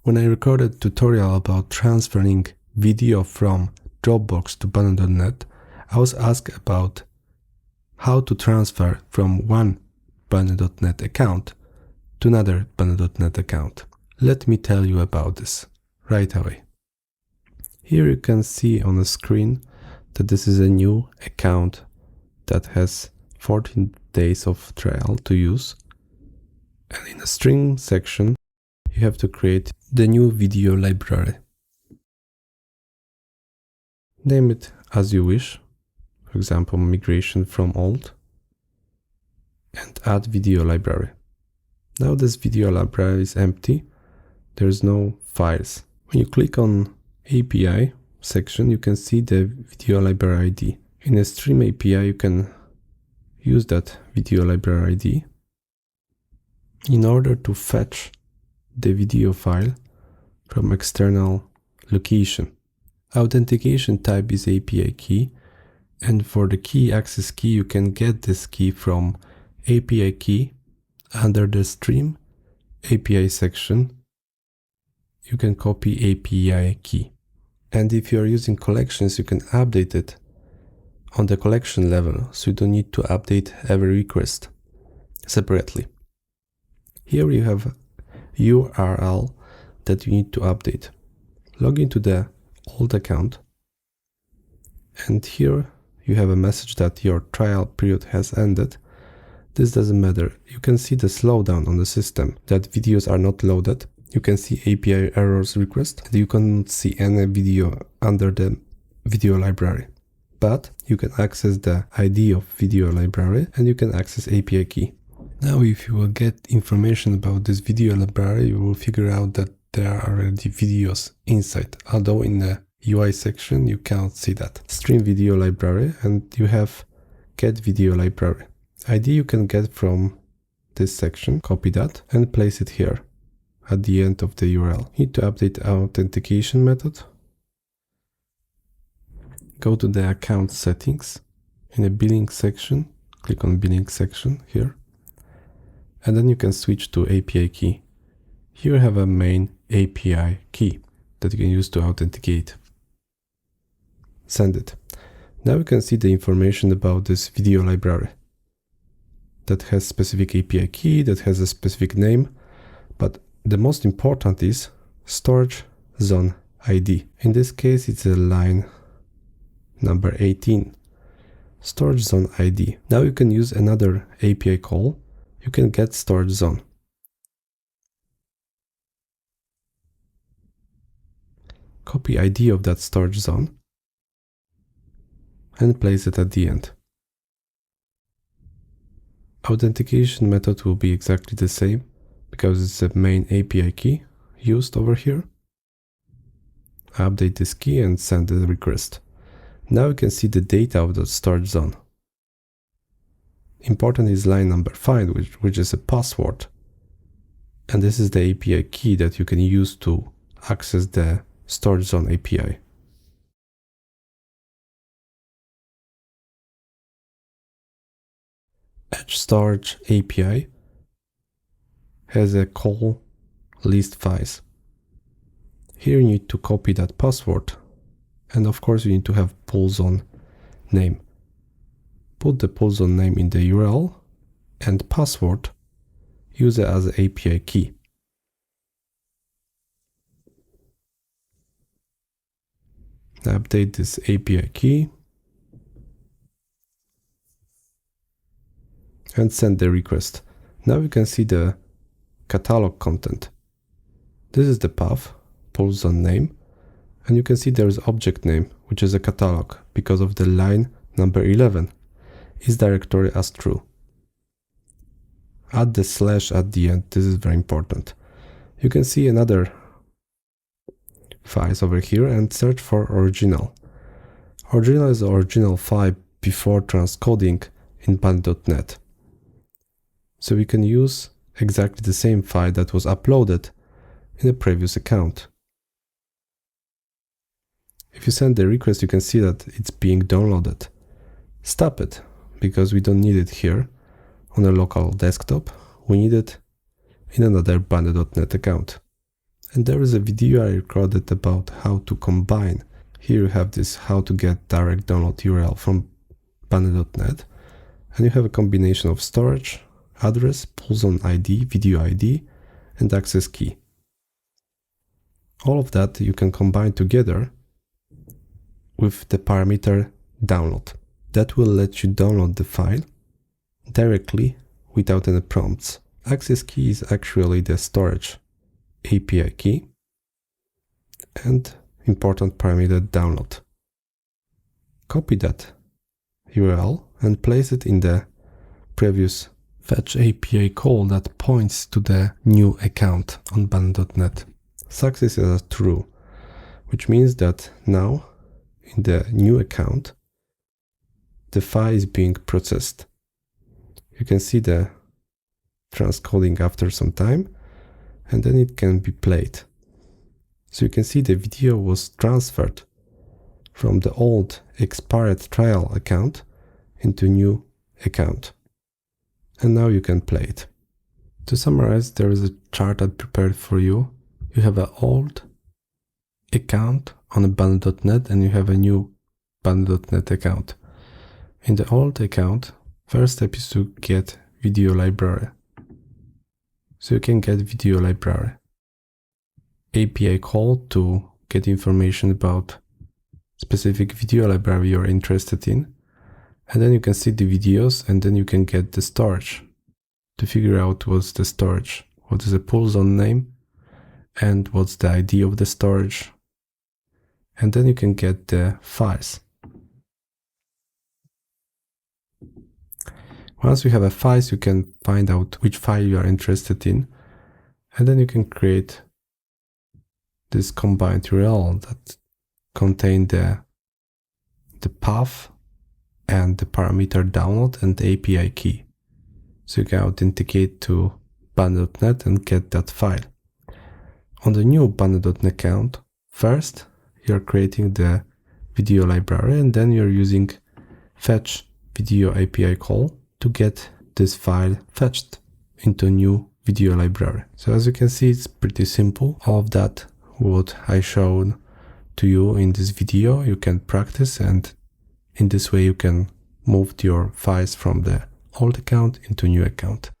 When I recorded a tutorial about transferring video from Dropbox to Banner.net, I was asked about how to transfer from one Banner.net account to another Banner.net account. Let me tell you about this right away. Here you can see on the screen that this is a new account that has 14 days of trial to use. And in the stream section, you have to create the new video library. Name it as you wish. For example, migration from old. And add video library. Now this video library is empty. There's no files. When you click on API section, you can see the video library ID. In a stream API, you can use that video library ID in order to fetch the video file from external location. Authentication type is API key, and for the key access key, you can get this key from API key under the stream API section. You can copy API key. And if you are using collections, you can update it on the collection level, so you don't need to update every request separately. Here you have URL that you need to update. Log into the old account, and here you have a message that your trial period has ended. This doesn't matter. You can see the slowdown on the system, that videos are not loaded. You can see API errors request, and you cannot see any video under the video library. But you can access the ID of video library, and you can access API key. Now if you will get information about this video library, you will figure out that there are already videos inside, although in the UI section you cannot see that. Stream video library, and you have get video library. ID you can get from this section, copy that and place it here at the end of the URL. Need to update authentication method. Go to the account settings. In the billing section, click on billing section here. And then you can switch to API key. Here you have a main API key that you can use to authenticate. Send it. Now you can see the information about this video library that has specific API key, that has a specific name, but the most important is storage zone ID. In this case, it's a line number 18. Storage zone ID. Now you can use another API call. You can get storage zone. Copy ID of that storage zone and place it at the end. Authentication method will be exactly the same because it's the main API key used over here. Update this key and send the request. Now you can see the data of the storage zone. Important is line number 5, which is a password. And this is the API key that you can use to access the storage zone API. Edge Storage API has a call list files. Here you need to copy that password, and of course you need to have pool zone name. Put the pool zone name in the URL, and password use it as an API key. Update this API key and send the request. Now you can see the catalog content. This is the path, pool zone name, and you can see there is object name, which is a catalog because of the line number 11 is directory as true. Add the slash at the end. This is very important. You can see another files over here and search for original. Original is the original file before transcoding in Banner.net. So we can use exactly the same file that was uploaded in a previous account. If you send the request, you can see that it's being downloaded. Stop it, because we don't need it here on a local desktop. We need it in another Banner.net account. And there is a video I recorded about how to combine. Here you have this how to get direct download URL from Bundle.net, and you have a combination of storage, address, pulse on ID, video ID, and access key. All of that you can combine together with the parameter download. That will let you download the file directly without any prompts. Access key is actually the storage API key and important parameter download. Copy that URL and place it in the previous fetch API call that points to the new account on Bundle.net. Success is true, which means that now in the new account, the file is being processed. You can see the transcoding after some time, and then it can be played. So you can see the video was transferred from the old expired trial account into new account. And now you can play it. To summarize, there is a chart I prepared for you. You have an old account on a Bundle.net and you have a new Bundle.net account. In the old account, first step is to get video library. So you can get video library. API call to get information about specific video library you're interested in. And then you can see the videos, and then you can get the storage to figure out what's the storage, what is the pull zone name, and what's the ID of the storage. And then you can get the files. Once you have a files, you can find out which file you are interested in, and then you can create this combined URL that contain the path and the parameter download and the API key. So you can authenticate to Bundle.net and get that file. On the new Bundle.net account, first you're creating the video library, and then you're using fetch video API call to get this file fetched into a new video library. So as you can see, it's pretty simple. All of that what I showed to you in this video, you can practice, and in this way you can move your files from the old account into new account.